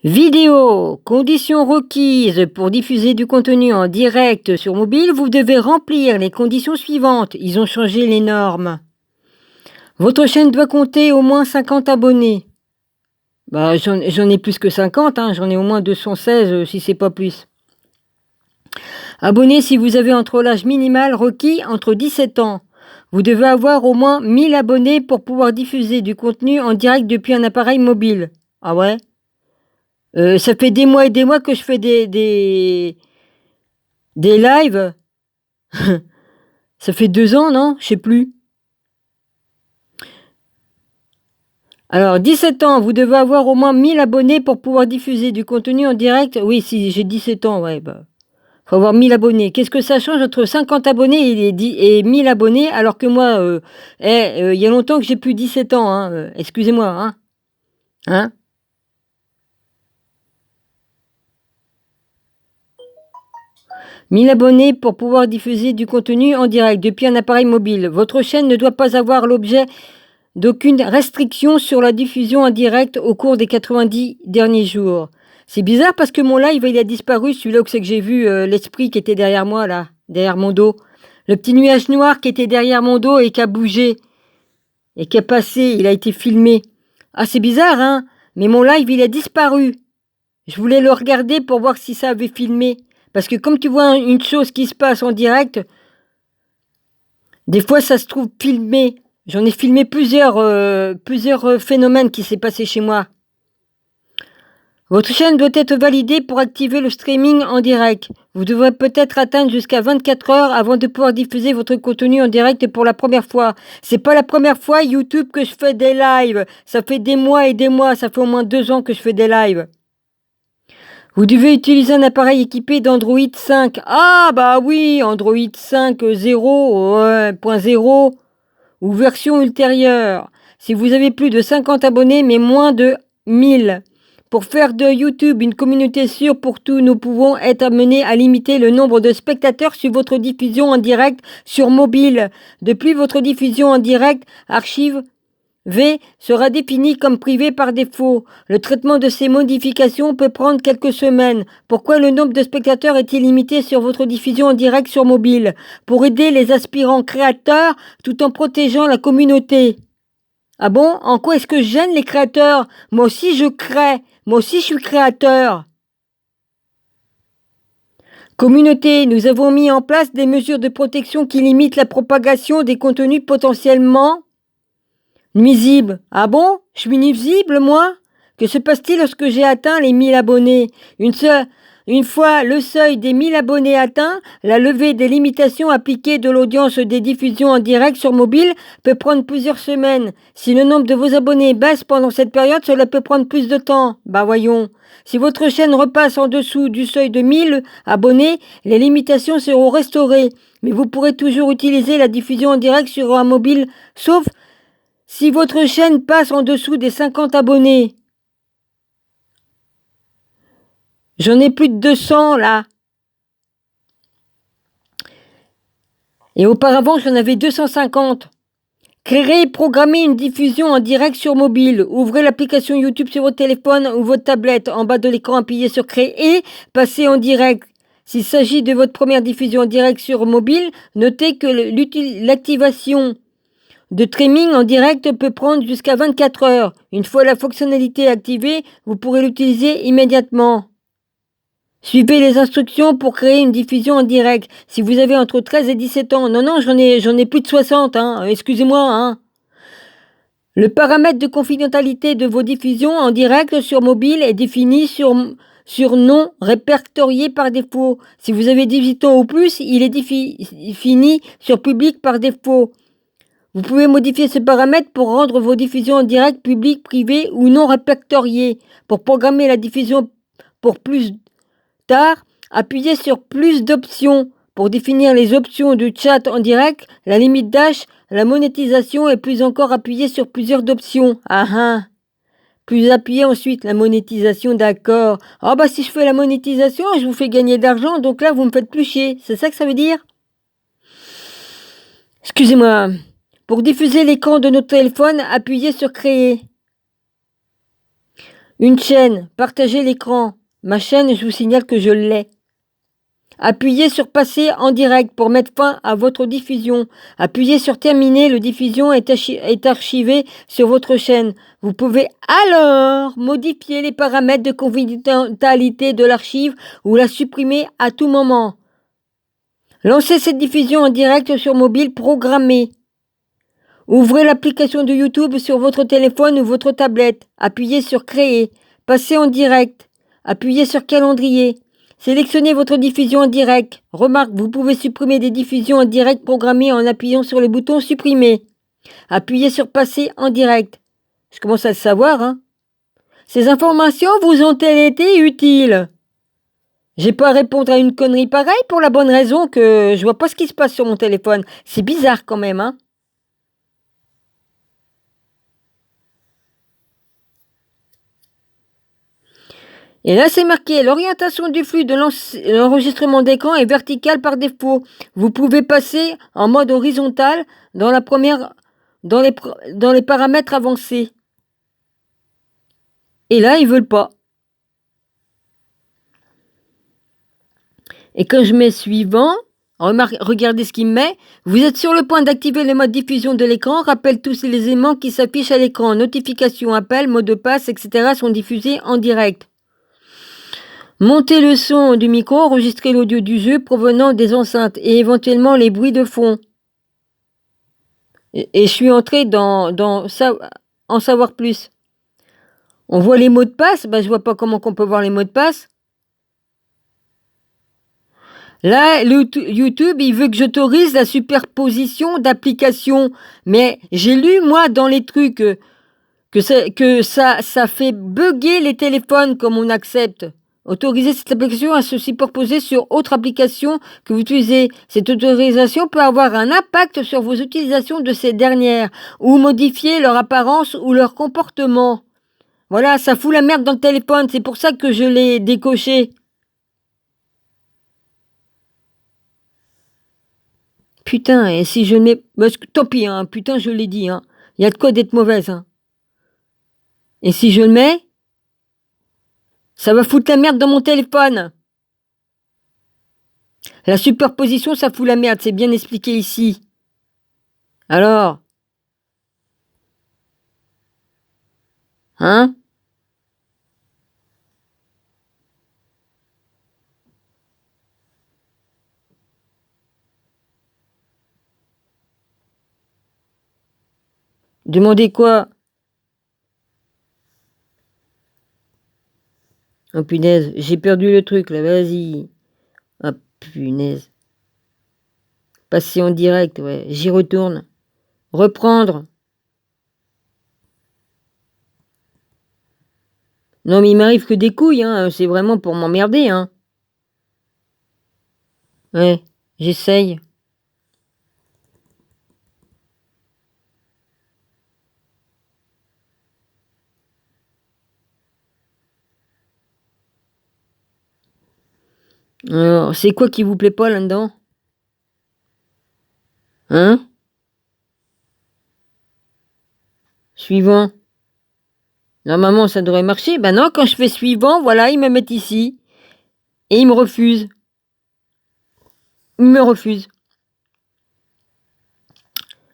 Vidéo. Conditions requises pour diffuser du contenu en direct sur mobile, vous devez remplir les conditions suivantes. Ils ont changé les normes. Votre chaîne doit compter au moins 50 abonnés. J'en ai plus que 50, j'en ai au moins 216 si c'est pas plus. Abonnés si vous avez entre l'âge minimal requis entre 17 ans. Vous devez avoir au moins 1000 abonnés pour pouvoir diffuser du contenu en direct depuis un appareil mobile. Ah ouais? Ça fait des mois et des mois que je fais des lives. Ça fait 2 ans, non? Je sais plus. Alors 17 ans, vous devez avoir au moins 1000 abonnés pour pouvoir diffuser du contenu en direct. Oui, si j'ai 17 ans, ouais, faut avoir 1000 abonnés. Qu'est-ce que ça change entre 50 abonnés et 1000 abonnés alors que moi, il y a longtemps que j'ai plus 17 ans, excusez-moi, hein? Hein? 1000 abonnés pour pouvoir diffuser du contenu en direct depuis un appareil mobile. Votre chaîne ne doit pas avoir l'objet d'aucune restriction sur la diffusion en direct au cours des 90 derniers jours. C'est bizarre parce que mon live, il a disparu, celui-là où c'est que j'ai vu l'esprit qui était derrière moi, là, derrière mon dos. Le petit nuage noir qui était derrière mon dos et qui a bougé, et qui est passé, il a été filmé. Ah, c'est bizarre, hein? Mais mon live, il a disparu. Je voulais le regarder pour voir si ça avait filmé. Parce que comme tu vois une chose qui se passe en direct, des fois ça se trouve filmé. J'en ai filmé plusieurs phénomènes qui s'est passé chez moi. Votre chaîne doit être validée pour activer le streaming en direct. Vous devrez peut-être attendre jusqu'à 24 heures avant de pouvoir diffuser votre contenu en direct pour la première fois. C'est pas la première fois YouTube que je fais des lives. Ça fait des mois et des mois. Ça fait au moins 2 ans que je fais des lives. Vous devez utiliser un appareil équipé d'Android 5. Ah bah oui, Android 5.0 ou version ultérieure. Si vous avez plus de 50 abonnés mais moins de 1000. Pour faire de YouTube une communauté sûre pour tous, nous pouvons être amenés à limiter le nombre de spectateurs sur votre diffusion en direct sur mobile. Depuis votre diffusion en direct, archive V sera défini comme privé par défaut. Le traitement de ces modifications peut prendre quelques semaines. Pourquoi le nombre de spectateurs est-il limité sur votre diffusion en direct sur mobile? Pour aider les aspirants créateurs tout en protégeant la communauté. Ah bon? En quoi est-ce que je gêne les créateurs? Moi aussi je crée. Moi aussi je suis créateur. Communauté, nous avons mis en place des mesures de protection qui limitent la propagation des contenus potentiellement nuisible. Ah bon? Je suis nuisible, moi? Que se passe-t-il lorsque j'ai atteint les 1000 abonnés? Une fois le seuil des 1000 abonnés atteint, la levée des limitations appliquées de l'audience des diffusions en direct sur mobile peut prendre plusieurs semaines. Si le nombre de vos abonnés baisse pendant cette période, cela peut prendre plus de temps. Bah voyons. Si votre chaîne repasse en dessous du seuil de 1000 abonnés, les limitations seront restaurées. Mais vous pourrez toujours utiliser la diffusion en direct sur un mobile, sauf si votre chaîne passe en dessous des 50 abonnés. J'en ai plus de 200 là. Et auparavant, j'en avais 250. Créer et programmer une diffusion en direct sur mobile. Ouvrez l'application YouTube sur votre téléphone ou votre tablette. En bas de l'écran, appuyez sur Créer et passez en direct. S'il s'agit de votre première diffusion en direct sur mobile, notez que l'activation de streaming en direct peut prendre jusqu'à 24 heures. Une fois la fonctionnalité activée, vous pourrez l'utiliser immédiatement. Suivez les instructions pour créer une diffusion en direct. Si vous avez entre 13 et 17 ans, non, j'en ai plus de 60, excusez-moi, Le paramètre de confidentialité de vos diffusions en direct sur mobile est défini sur non répertorié par défaut. Si vous avez 18 ans ou plus, il est défini sur public par défaut. Vous pouvez modifier ce paramètre pour rendre vos diffusions en direct publiques, privées ou non répertoriées. Pour programmer la diffusion pour plus tard, appuyez sur plus d'options. Pour définir les options du chat en direct, la limite d'âge, la monétisation et plus encore appuyez sur plusieurs options. Plus appuyez ensuite la monétisation, d'accord. Ah bah si je fais la monétisation, je vous fais gagner d'argent, donc là vous me faites plus chier. C'est ça que ça veut dire? Excusez-moi. Pour diffuser l'écran de notre téléphone, appuyez sur Créer. Une chaîne, partagez l'écran. Ma chaîne, je vous signale que je l'ai. Appuyez sur passer en direct pour mettre fin à votre diffusion. Appuyez sur terminer, le diffusion est archivé sur votre chaîne. Vous pouvez alors modifier les paramètres de confidentialité de l'archive ou la supprimer à tout moment. Lancez cette diffusion en direct sur mobile programmé. Ouvrez l'application de YouTube sur votre téléphone ou votre tablette. Appuyez sur créer. Passez en direct. Appuyez sur calendrier. Sélectionnez votre diffusion en direct. Remarque, vous pouvez supprimer des diffusions en direct programmées en appuyant sur le bouton supprimer. Appuyez sur passer en direct. Je commence à le savoir, hein. Ces informations vous ont-elles été utiles? J'ai pas à répondre à une connerie pareille pour la bonne raison que je vois pas ce qui se passe sur mon téléphone. C'est bizarre quand même, hein. Et là, c'est marqué, l'orientation du flux de l'enregistrement d'écran est verticale par défaut. Vous pouvez passer en mode horizontal dans les paramètres avancés. Et là, ils veulent pas. Et quand je mets suivant, regardez ce qu'il me met. Vous êtes sur le point d'activer le mode diffusion de l'écran. Rappelle tous les éléments qui s'affichent à l'écran. Notification, appel, mot de passe, etc. sont diffusés en direct. Montez le son du micro, enregistrez l'audio du jeu provenant des enceintes et éventuellement les bruits de fond. Et je suis entré dans ça, en savoir plus. On voit les mots de passe, je vois pas comment on peut voir les mots de passe. Là, YouTube, il veut que j'autorise la superposition d'applications. Mais j'ai lu, moi, dans les trucs, que ça fait bugger les téléphones comme on accepte. Autoriser cette application à se superposer sur autre application que vous utilisez. Cette autorisation peut avoir un impact sur vos utilisations de ces dernières ou modifier leur apparence ou leur comportement. Voilà, ça fout la merde dans le téléphone. C'est pour ça que je l'ai décoché. Putain, et si je mets... tant pis, hein, putain, je l'ai dit. Hein. Il y a de quoi d'être mauvaise. Hein. Et si je le mets... ça va foutre la merde dans mon téléphone. La superposition, ça fout la merde. C'est bien expliqué ici. Alors? Hein? Demandez quoi? Oh punaise, j'ai perdu le truc là, vas-y. Ah punaise. Passer en direct, ouais, j'y retourne. Reprendre. Non mais il m'arrive que des couilles, hein, c'est vraiment pour m'emmerder, hein. Ouais, j'essaye. Alors, c'est quoi qui vous plaît pas là-dedans? Hein? Suivant. Normalement, ça devrait marcher. Ben non, quand je fais suivant, voilà, ils me mettent ici. Et ils me refusent. Ils me refusent.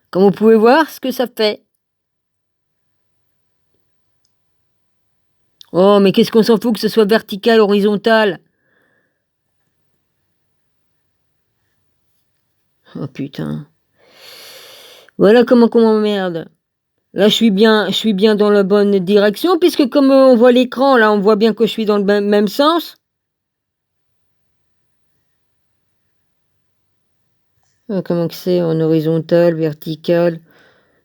Comme vous pouvez voir ce que ça fait. Oh, mais qu'est-ce qu'on s'en fout que ce soit vertical, horizontal? Oh putain. Voilà comment qu'on m'emmerde. Là, je suis bien dans la bonne direction, puisque comme on voit l'écran, là, on voit bien que je suis dans le même sens. Comment que c'est en horizontal, vertical?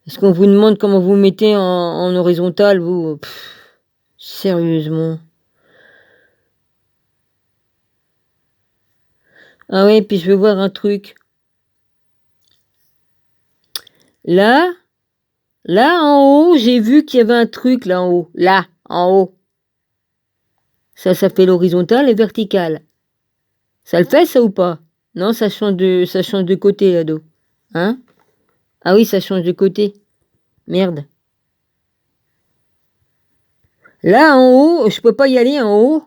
Est-ce qu'on vous demande comment vous mettez en horizontal, vous? Sérieusement. Ah ouais, puis je veux voir un truc. Là en haut, j'ai vu qu'il y avait un truc là en haut. Là, en haut. Ça fait l'horizontal et vertical. Ça le fait, ça ou pas? Non, ça change de côté, ado. Hein? Ah oui, ça change de côté. Merde. Là, en haut, je peux pas y aller en haut.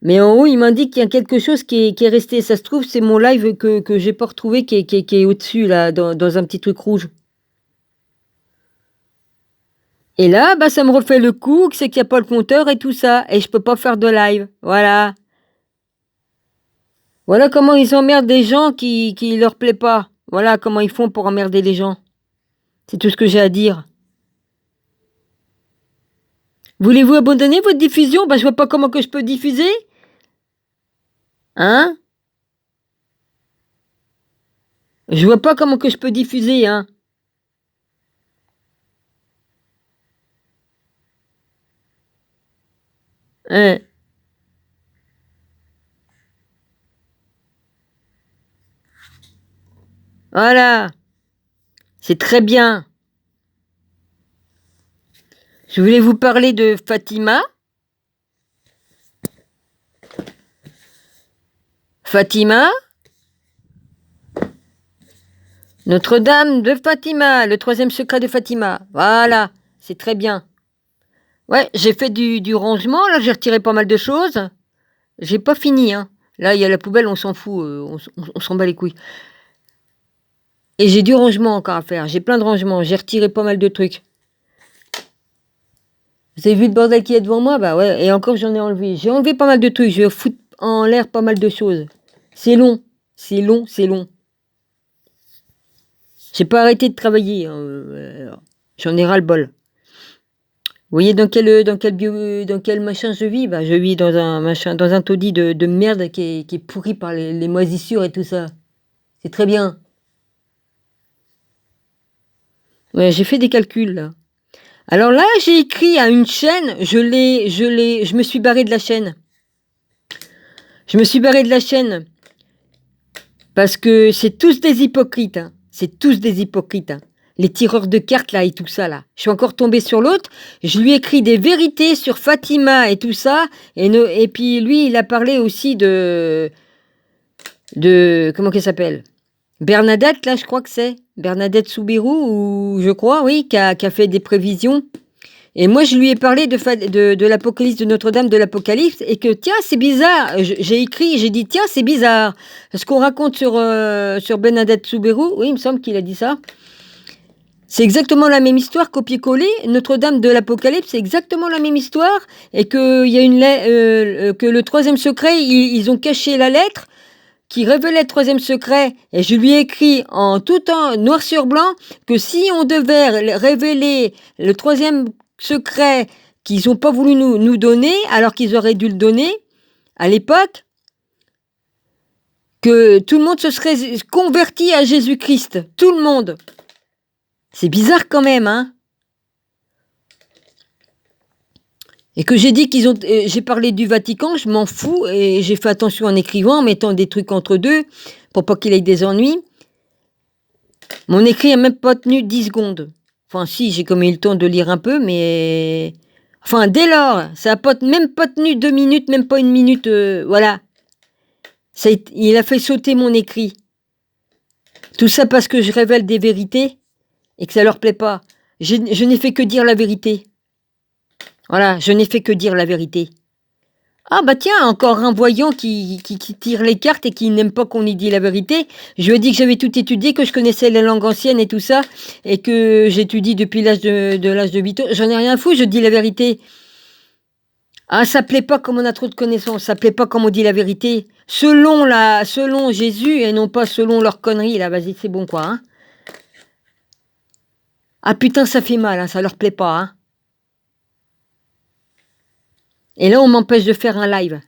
Mais en haut, il m'indique qu'il y a quelque chose qui est resté. Ça se trouve, c'est mon live que j'ai pas retrouvé qui est au-dessus, là, dans un petit truc rouge. Et là, bah, ça me refait le coup, que c'est qu'il n'y a pas le compteur et tout ça. Et je peux pas faire de live. Voilà. Voilà comment ils emmerdent des gens qui leur plaît pas. Voilà comment ils font pour emmerder les gens. C'est tout ce que j'ai à dire. Voulez-vous abandonner votre diffusion? Bah, je vois pas comment que je peux diffuser. Hein? Je vois pas comment que je peux diffuser, hein. Hein. Voilà. C'est très bien. Je voulais vous parler de Fatima. Fatima. Notre-Dame de Fatima, le 3e secret de Fatima. Voilà, c'est très bien. Ouais, j'ai fait du rangement, là j'ai retiré pas mal de choses. J'ai pas fini, hein. Là, il y a la poubelle, on s'en fout, on s'en bat les couilles. Et j'ai du rangement encore à faire, j'ai plein de rangements, j'ai retiré pas mal de trucs. Vous avez vu le bordel qui est devant moi? Bah ouais, et encore j'en ai enlevé. J'ai enlevé pas mal de trucs, je vais foutre en l'air pas mal de choses. C'est long, c'est long, c'est long. J'ai pas arrêté de travailler, hein, j'en ai ras le bol. Vous voyez dans quel machin je vis? Bah, je vis dans un machin, dans un taudis de merde qui est pourri par les moisissures et tout ça. C'est très bien. Ouais, j'ai fait des calculs là. Alors là, j'ai écrit à une chaîne, je me suis barré de la chaîne. Je me suis barré de la chaîne parce que c'est tous des hypocrites, hein. C'est tous des hypocrites, hein. Les tireurs de cartes là et tout ça là. Je suis encore tombée sur l'autre. Je lui ai écrit des vérités sur Fatima et tout ça. Et puis lui, il a parlé aussi de comment qu'elle s'appelle? Bernadette là, je crois que c'est Bernadette Soubirous ou je crois, oui, qui a fait des prévisions. Et moi, je lui ai parlé de l'Apocalypse de Notre-Dame de l'Apocalypse et que tiens, c'est bizarre. J'ai écrit, j'ai dit tiens, c'est bizarre. Ce qu'on raconte sur Bernadette Soubirous, oui, il me semble qu'il a dit ça. C'est exactement la même histoire, copier-coller. Notre-Dame de l'Apocalypse, c'est exactement la même histoire. Et que, y a que le 3e secret, ils ont caché la lettre qui révélait le 3e secret. Et je lui ai écrit en tout temps, noir sur blanc, que si on devait révéler le 3e secret qu'ils n'ont pas voulu nous donner, alors qu'ils auraient dû le donner à l'époque, que tout le monde se serait converti à Jésus-Christ. Tout le monde. C'est bizarre quand même, hein. Et que j'ai dit qu'ils ont... j'ai parlé du Vatican, je m'en fous, et j'ai fait attention en écrivant, en mettant des trucs entre deux, pour pas qu'il ait des ennuis. Mon écrit n'a même pas tenu 10 secondes. Enfin si, j'ai comme eu le temps de lire un peu, mais... Enfin, dès lors, ça n'a même pas tenu 2 minutes, même pas 1 minute, voilà. Il a fait sauter mon écrit. Tout ça parce que je révèle des vérités, et que ça leur plaît pas. Je n'ai fait que dire la vérité. Voilà, je n'ai fait que dire la vérité. Ah bah tiens, encore un voyant qui tire les cartes et qui n'aime pas qu'on y dise la vérité. Je lui ai dit que j'avais tout étudié, que je connaissais les langues anciennes et tout ça, et que j'étudie depuis l'âge de 8 ans. J'en ai rien à foutre, je dis la vérité. Ah, ça plaît pas comme on a trop de connaissances, ça plaît pas comme on dit la vérité. Selon Jésus et non pas selon leurs conneries, là, vas-y, c'est bon quoi, hein. Ah putain, ça fait mal, hein, ça leur plaît pas, hein. Et là, on m'empêche de faire un live.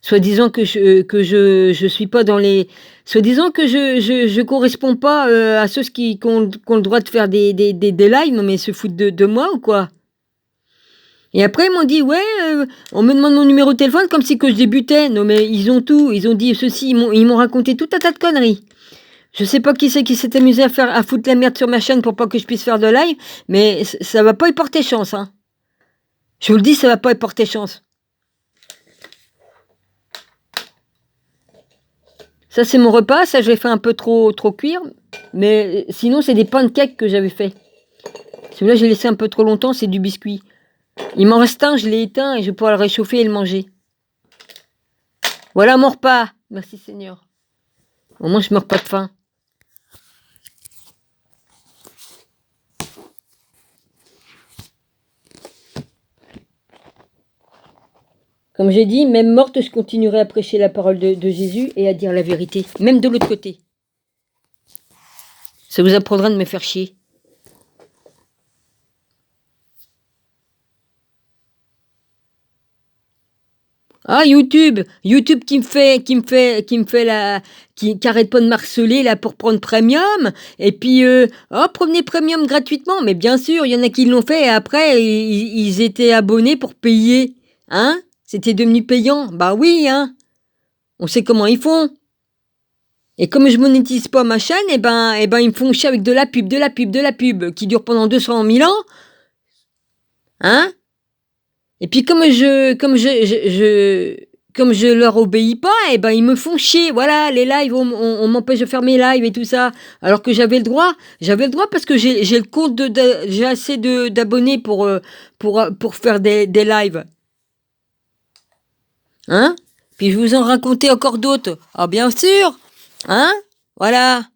Soi-disant que je suis pas dans les... Soi-disant que je corresponds pas à ceux qui ont le droit de faire des lives, non mais se foutent de moi ou quoi? Et après, ils m'ont dit, ouais, on me demande mon numéro de téléphone comme si que je débutais. Non mais ils ont tout, ils ont dit ceci, ils m'ont raconté tout un tas de conneries. Je sais pas qui c'est qui s'est amusé à foutre la merde sur ma chaîne pour pas que je puisse faire de live, mais ça va pas y porter chance, hein. Je vous le dis, ça va pas y porter chance. Ça, c'est mon repas. Ça, je l'ai fait un peu trop cuire. Mais sinon, c'est des pancakes que j'avais fait. Celui-là, j'ai laissé un peu trop longtemps. C'est du biscuit. Il m'en reste un, je l'ai éteint et je vais pouvoir le réchauffer et le manger. Voilà mon repas. Merci Seigneur. Au moins je meurs pas de faim. Comme j'ai dit, même morte, je continuerai à prêcher la parole de Jésus et à dire la vérité. Même de l'autre côté. Ça vous apprendra de me faire chier. Ah, YouTube qui arrête pas de marceler là pour prendre premium. Et puis, prenez premium gratuitement. Mais bien sûr, il y en a qui l'ont fait et après, ils étaient abonnés pour payer. Hein? C'était devenu payant. Bah oui, hein. On sait comment ils font. Et comme je monétise pas ma chaîne, ils me font chier avec de la pub, qui dure pendant 200 000 ans. Hein? Et puis comme je leur obéis pas, ils me font chier. Voilà, les lives, on m'empêche de faire mes lives et tout ça. Alors que j'avais le droit parce que j'ai le compte j'ai assez d'abonnés pour faire des lives. Hein? Puis je vous en raconter encore d'autres. Ah bien sûr. Hein? Voilà.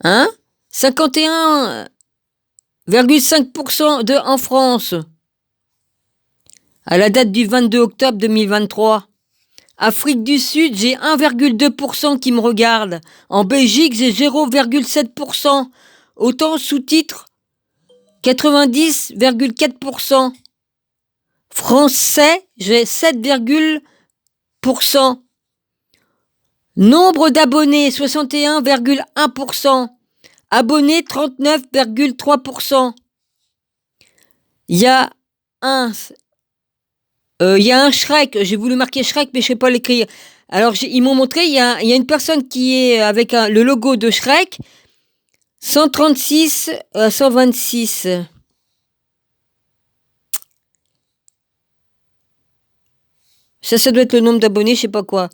Hein? 51,5% en France. À la date du 22 octobre 2023. Afrique du Sud, j'ai 1,2% qui me regardent. En Belgique, j'ai 0,7%. Autant sous-titres, 90,4%. Français, j'ai 7,%. Nombre d'abonnés, 61,1%. Abonnés, 39,3%. Il y a un Shrek, j'ai voulu marquer Shrek, mais je ne sais pas l'écrire. Alors, ils m'ont montré, il y a une personne qui est avec le logo de Shrek, 136 à 126. Ça doit être le nombre d'abonnés, je sais pas quoi.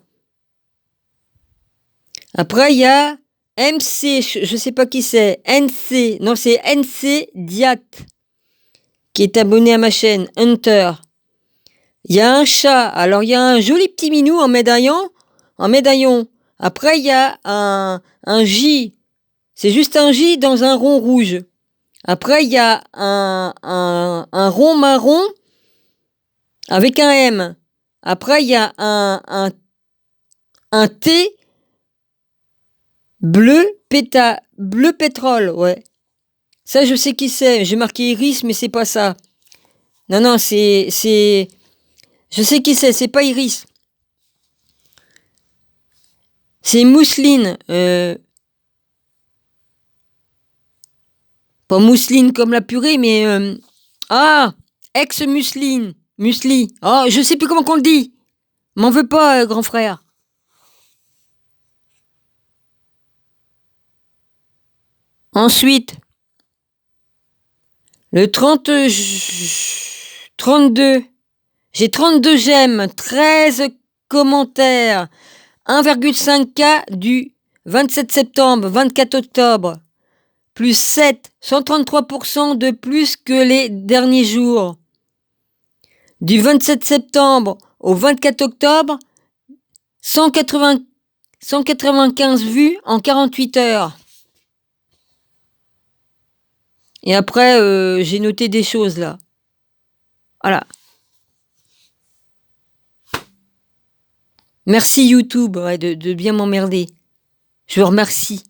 Après, il y a MC, je sais pas qui c'est, NC, non, c'est NC Diat, qui est abonné à ma chaîne, Hunter. Il y a un chat, alors il y a un joli petit minou en médaillon. Après, il y a un J, c'est juste un J dans un rond rouge. Après, il y a un rond marron avec un M. Après, il y a un T bleu pétrole, ouais. Ça, je sais qui c'est. J'ai marqué Iris, mais c'est pas ça. Non, c'est... Je sais qui c'est pas Iris. C'est Mousseline. Pas mousseline comme la purée, mais... ex-mousseline. Muesli. Oh, je sais plus comment qu'on le dit. M'en veux pas, grand frère. Ensuite, le 32. J'ai 32 j'aime, 13 commentaires, 1,5K du 27 septembre, 24 octobre, plus 7, 133% de plus que les derniers jours. Du 27 septembre au 24 octobre, 195 vues en 48 heures. Et après, j'ai noté des choses là. Voilà. Merci YouTube de bien m'emmerder. Je vous remercie.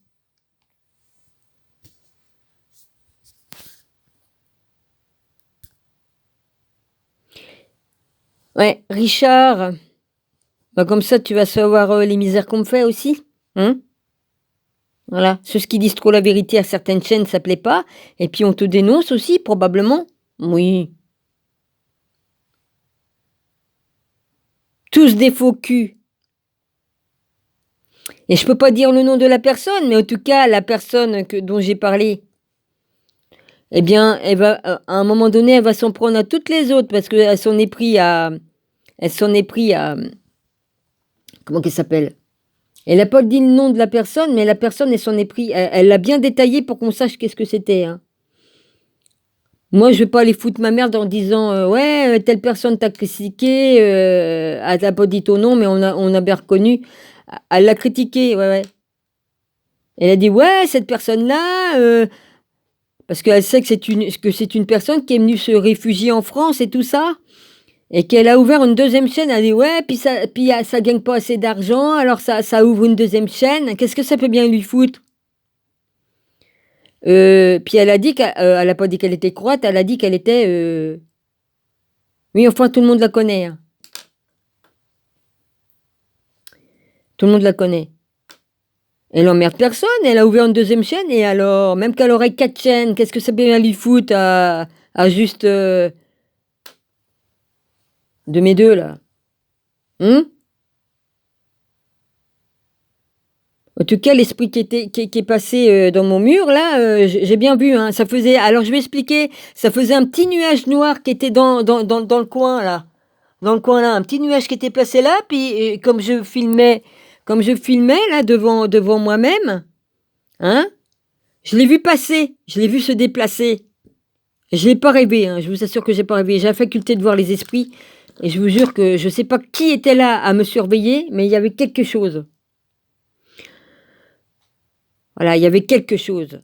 Ouais, Richard. Comme ça, tu vas savoir les misères qu'on me fait aussi. Hein? Voilà. Ceux qui disent trop la vérité à certaines chaînes, ça plaît pas. Et puis on te dénonce aussi, probablement. Oui. Tous des faux culs. Et je peux pas dire le nom de la personne, mais en tout cas, la personne dont j'ai parlé, eh bien, elle va, à un moment donné, elle va s'en prendre à toutes les autres parce qu'elle s'en est pris à... Comment qu'elle s'appelle? Elle n'a pas dit le nom de la personne, mais la personne, elle s'en est pris... Elle l'a bien détaillé pour qu'on sache qu'est-ce que c'était. Hein. Moi, je vais pas aller foutre ma merde en disant ouais, telle personne t'a critiqué, elle t'a pas dit ton nom, mais on a bien reconnu. Elle l'a critiqué, ouais, ouais. Elle a dit ouais, cette personne-là, parce qu'elle sait que c'est une personne qui est venue se réfugier en France et tout ça, et qu'elle a ouvert une deuxième chaîne. Elle dit ouais, ça gagne pas assez d'argent, alors ça ouvre une deuxième chaîne. Qu'est-ce que ça peut bien lui foutre? Puis elle a dit elle a pas dit qu'elle était croate, elle a dit qu'elle était. Oui, enfin, tout le monde la connaît, hein. Tout le monde la connaît. Elle emmerde personne, elle a ouvert une deuxième chaîne, et alors, même qu'elle aurait 4 chaînes, qu'est-ce que ça peut bien lui foutre à juste de mes deux, là? En tout cas, l'esprit qui est passé dans mon mur, là, j'ai bien vu, hein. Ça faisait. Alors, je vais expliquer. Ça faisait un petit nuage noir qui était dans le coin, là. Dans le coin, là. Un petit nuage qui était placé là. Puis, comme je filmais, là, devant moi-même, hein, je l'ai vu passer. Je l'ai vu se déplacer. Je l'ai pas rêvé, hein. Je vous assure que j'ai pas rêvé. J'ai la faculté de voir les esprits. Et je vous jure que je sais pas qui était là à me surveiller, mais il y avait quelque chose. Voilà, il y avait quelque chose.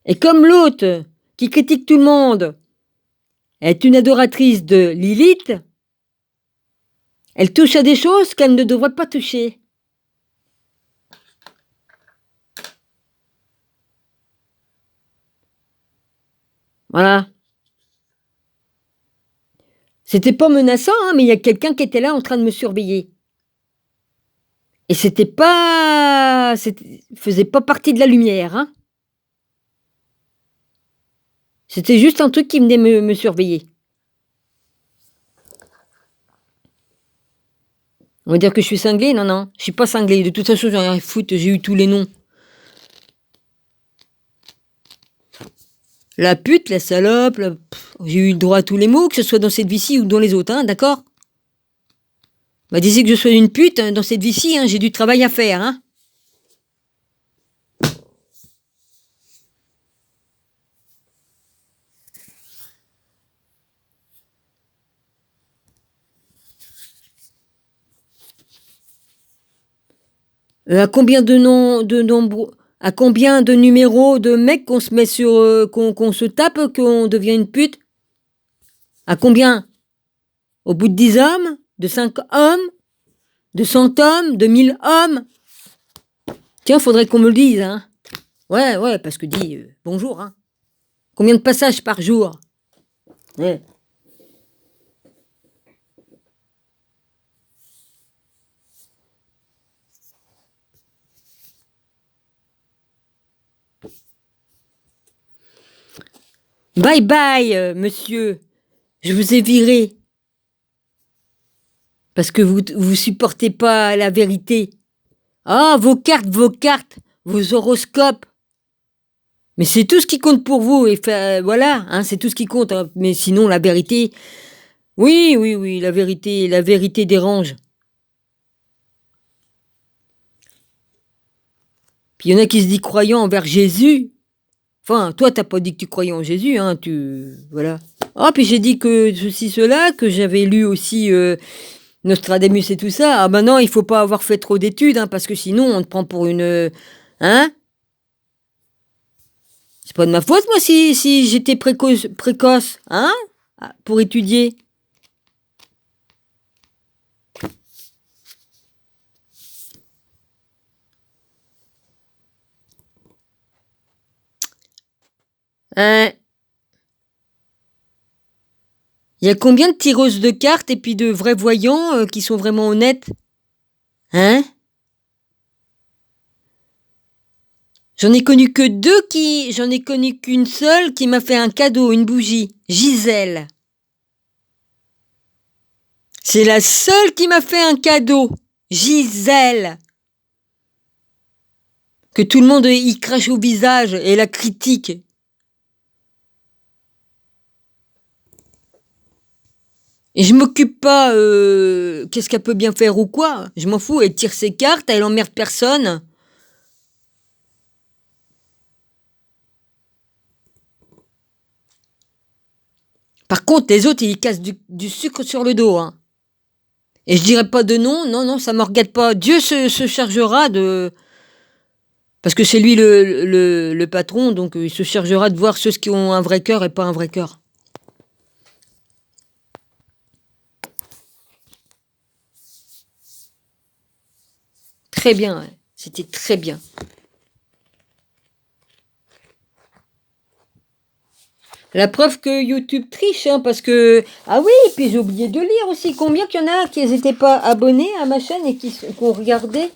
Et comme l'autre, qui critique tout le monde, est une adoratrice de Lilith, elle touche à des choses qu'elle ne devrait pas toucher. Voilà. C'était pas menaçant, hein, mais il y a quelqu'un qui était là en train de me surveiller. Et c'était pas. Faisait pas partie de la lumière, hein. C'était juste un truc qui venait me surveiller. On va dire que je suis cinglée? Non, non, je suis pas cinglée. De toute façon, j'en ai rien à foutre, j'ai eu tous les noms. La pute, la salope, j'ai eu le droit à tous les mots, que ce soit dans cette vie-ci ou dans les autres, hein, d'accord? Bah, d'ici que je sois une pute, hein, dans cette vie-ci, hein, j'ai du travail à faire, hein. À combien de noms, à combien de numéros de mecs qu'on se met qu'on se tape, qu'on devient une pute? À combien? Au bout de 10 hommes? De 5 hommes? De 100 hommes? De 1000 hommes? Tiens, faudrait qu'on me le dise, hein. Ouais, ouais, parce que dis bonjour, hein. Combien de passages par jour? Ouais. Bye bye, monsieur. Je vous ai viré. Parce que vous supportez pas la vérité. Ah, vos cartes, vos horoscopes. Mais c'est tout ce qui compte pour vous. Et voilà, hein, c'est tout ce qui compte, hein. Mais sinon, la vérité. Oui, oui, oui, la vérité dérange. Puis il y en a qui se disent croyants envers Jésus. Enfin, toi, t'as pas dit que tu croyais en Jésus, hein, voilà. Ah, puis j'ai dit que ceci, cela, que j'avais lu aussi Nostradamus et tout ça. Ah, ben non, il faut pas avoir fait trop d'études, hein, parce que sinon, on te prend pour une. Hein? C'est pas de ma faute, moi, si j'étais précoce, hein? Pour étudier. Hein? Il y a combien de tireuses de cartes et puis de vrais voyants qui sont vraiment honnêtes? Hein? J'en ai connu que j'en ai connu qu'une seule qui m'a fait un cadeau, une bougie. Gisèle. C'est la seule qui m'a fait un cadeau. Gisèle. Que tout le monde y crache au visage et la critique. Et je m'occupe pas, qu'est-ce qu'elle peut bien faire ou quoi. Je m'en fous, elle tire ses cartes, elle emmerde personne. Par contre, les autres, ils cassent du sucre sur le dos. Hein. Et je dirais pas de non, non, ça me regarde pas. Dieu se chargera de... Parce que c'est lui le patron, donc il se chargera de voir ceux qui ont un vrai cœur et pas un vrai cœur. Très bien, ouais. C'était très bien. La preuve que YouTube triche, hein, parce que... Ah oui, puis j'ai oublié de lire aussi combien qu'il y en a qui n'étaient pas abonnés à ma chaîne et qui ont regardé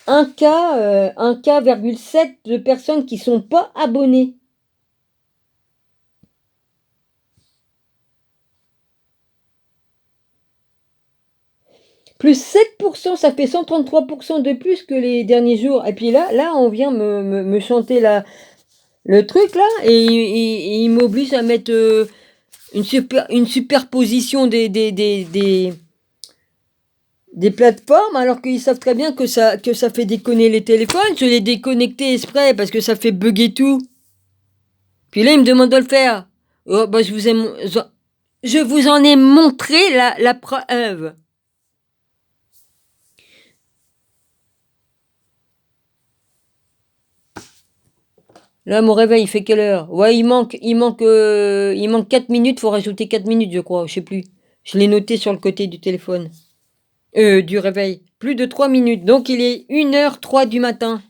1K,7 de personnes qui sont pas abonnées. Plus 7%, ça fait 133% de plus que les derniers jours. Et puis là on vient me chanter le truc là, et il m'oblige à mettre une superposition des plateformes, alors qu'ils savent très bien que ça fait déconner les téléphones. Je l'ai déconnecté exprès parce que ça fait bugger tout. Puis là, il me demande de le faire. Oh, bah, je vous en ai montré la preuve. Là, mon réveil, il fait quelle heure? Ouais, il manque 4 minutes, faut rajouter 4 minutes, je crois, je sais plus. Je l'ai noté sur le côté du téléphone. Du réveil. Plus de 3 minutes. Donc, il est 1h03 du matin.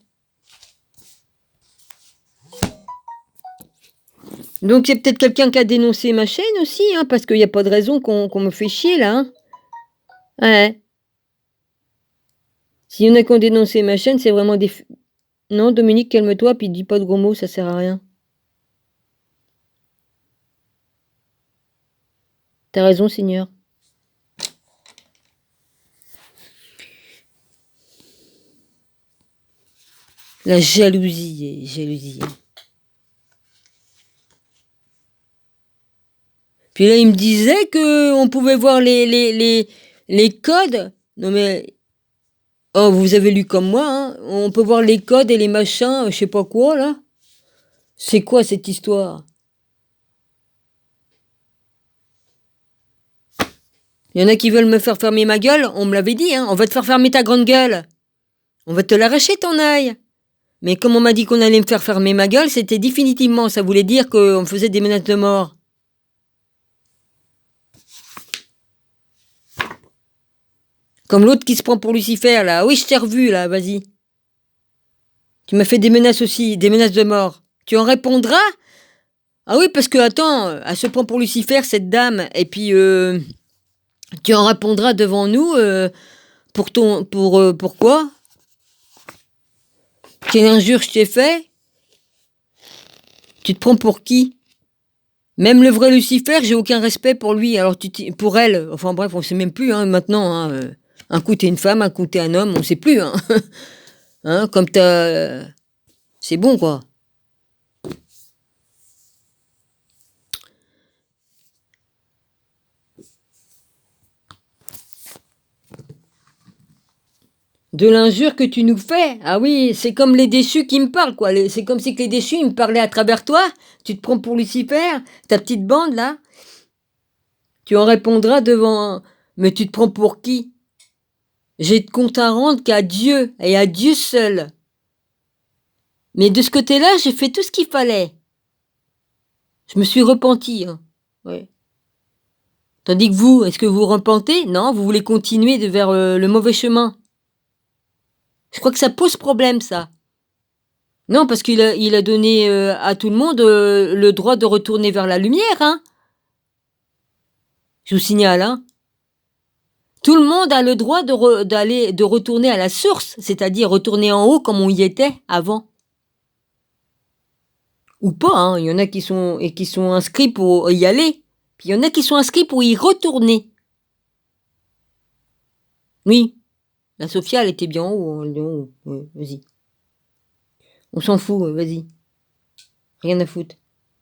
Donc, c'est peut-être quelqu'un qui a dénoncé ma chaîne aussi, hein, parce qu'il n'y a pas de raison qu'on me fait chier, là. Hein. Ouais. S'il y en a qui ont dénoncé ma chaîne, c'est vraiment des... Non, Dominique, calme-toi, puis dis pas de gros mots, ça sert à rien. T'as raison, Seigneur. La jalousie. Puis là, il me disait que on pouvait voir les codes. Non mais... Oh, vous avez lu comme moi, hein. On peut voir les codes et les machins, je sais pas quoi, là. C'est quoi cette histoire? Il y en a qui veulent me faire fermer ma gueule, on me l'avait dit, hein. On va te faire fermer ta grande gueule. On va te l'arracher, ton œil. Mais comme on m'a dit qu'on allait me faire fermer ma gueule, c'était définitivement, ça voulait dire qu'on me faisait des menaces de mort. Comme l'autre qui se prend pour Lucifer, là. Oui, je t'ai revu, là, vas-y. Tu m'as fait des menaces aussi, des menaces de mort. Tu en répondras? Ah oui, parce que, attends, elle se prend pour Lucifer, cette dame, et puis, tu en répondras devant nous, pourquoi? Quelle injure je t'ai fait? Tu te prends pour qui? Même le vrai Lucifer, j'ai aucun respect pour lui, alors pour elle. Enfin bref, on sait même plus, hein, maintenant, hein, un coup t'es une femme, un coup t'es un homme, on sait plus, hein. Hein, comme t'as... C'est bon, quoi. De l'injure que tu nous fais. Ah oui, c'est comme les déchus qui me parlent, quoi. C'est comme si que les déchus, ils me parlaient à travers toi. Tu te prends pour Lucifer, ta petite bande, là. Tu en répondras devant... Mais tu te prends pour qui? J'ai de compte à rendre qu'à Dieu, et à Dieu seul. Mais de ce côté-là, j'ai fait tout ce qu'il fallait. Je me suis repenti, hein. Ouais. Tandis que vous, est-ce que vous repentez? Non, vous voulez continuer vers le mauvais chemin. Je crois que ça pose problème, ça. Non, parce qu'il a donné à tout le monde le droit de retourner vers la lumière, hein. Je vous signale, hein. Tout le monde a le droit de retourner à la source, c'est-à-dire retourner en haut comme on y était avant. Ou pas, hein. Il y en a qui sont inscrits pour y aller. Puis il y en a qui sont inscrits pour y retourner. Oui, la Sophia, elle était bien en haut. Hein. Ouais, vas-y. On s'en fout, vas-y. Rien à foutre.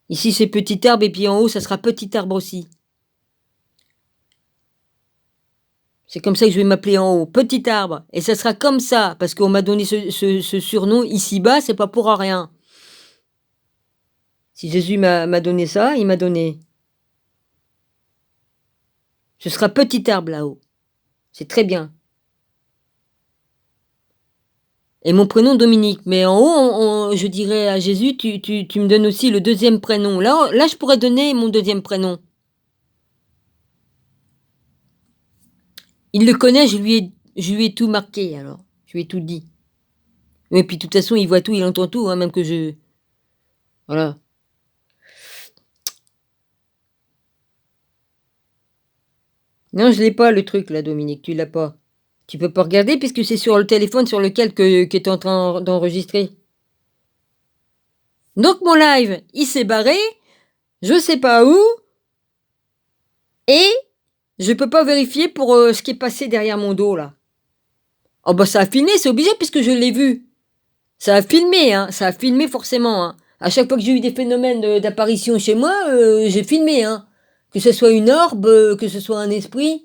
Ici, c'est petit arbre, et puis en haut, ça sera petit arbre aussi. C'est comme ça que je vais m'appeler en haut, petit arbre. Et ça sera comme ça, parce qu'on m'a donné ce surnom ici-bas, c'est pas pour rien. Si Jésus m'a donné ça, il m'a donné. Ce sera petit arbre là-haut. C'est très bien. Et mon prénom Dominique. Mais en haut, je dirais à Jésus, tu me donnes aussi le deuxième prénom. Là, je pourrais donner mon deuxième prénom. Il le connaît, je lui ai tout marqué alors. Je lui ai tout dit. Et puis de toute façon, il voit tout, il entend tout, hein, même que je... Voilà. Non, je l'ai pas le truc là, Dominique, tu l'as pas. Tu peux pas regarder puisque c'est sur le téléphone sur lequel que tu es en train d'enregistrer. Donc mon live, il s'est barré, je sais pas où, et je peux pas vérifier pour ce qui est passé derrière mon dos là. Oh bah ça a filmé, c'est obligé puisque je l'ai vu. Ça a filmé, hein, ça a filmé forcément. Hein. À chaque fois que j'ai eu des phénomènes d'apparition chez moi, j'ai filmé. Hein. Que ce soit une orbe, que ce soit un esprit,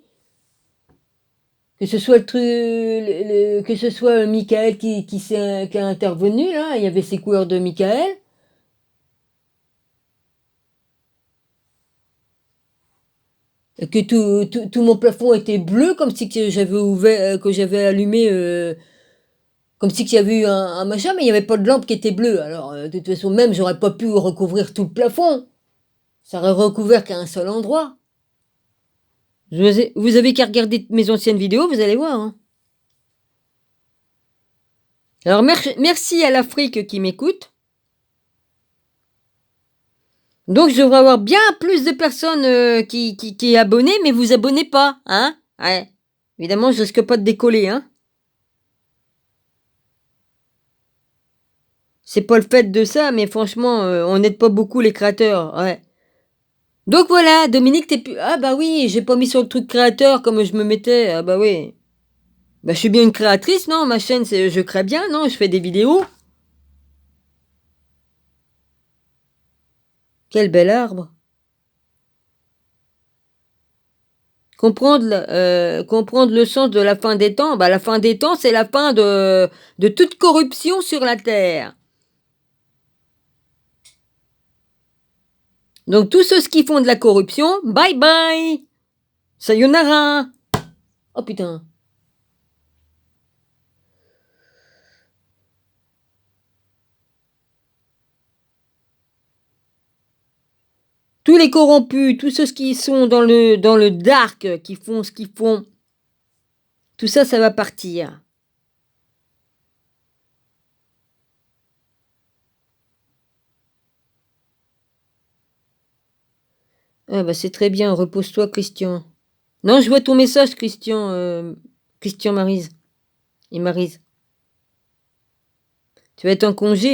que ce soit que ce soit Michael qui a intervenu là, il y avait ces couleurs de Michael. Et que tout mon plafond était bleu, comme si que j'avais ouvert, que j'avais allumé, comme si qu'il y avait eu un machin, mais il n'y avait pas de lampe qui était bleue. Alors, de toute façon, même, j'aurais pas pu recouvrir tout le plafond. Ça aurait recouvert qu'à un seul endroit. Vous avez qu'à regarder mes anciennes vidéos, vous allez voir. Hein. Alors, merci à l'Afrique qui m'écoute. Donc, je devrais avoir bien plus de personnes qui est abonnées, mais vous abonnez pas, hein? Ouais. Évidemment, je risque pas de décoller, hein? C'est pas le fait de ça, mais franchement, on n'aide pas beaucoup les créateurs, ouais. Donc voilà, Dominique, t'es plus... Ah bah oui, j'ai pas mis sur le truc créateur comme je me mettais, ah bah oui. Bah je suis bien une créatrice, non? Ma chaîne, c'est je crée bien, non? Je fais des vidéos. Quel bel arbre. Comprendre le sens de la fin des temps. Bah, la fin des temps, c'est la fin de toute corruption sur la terre. Donc, tous ceux qui font de la corruption, bye bye. Sayonara. Oh putain. Tous les corrompus, tous ceux qui sont dans le dark, qui font ce qu'ils font, tout ça, ça va partir. Ah bah c'est très bien, repose-toi Christian. Non, je vois ton message Christian, Christian Maryse et Maryse. Tu vas être en congé.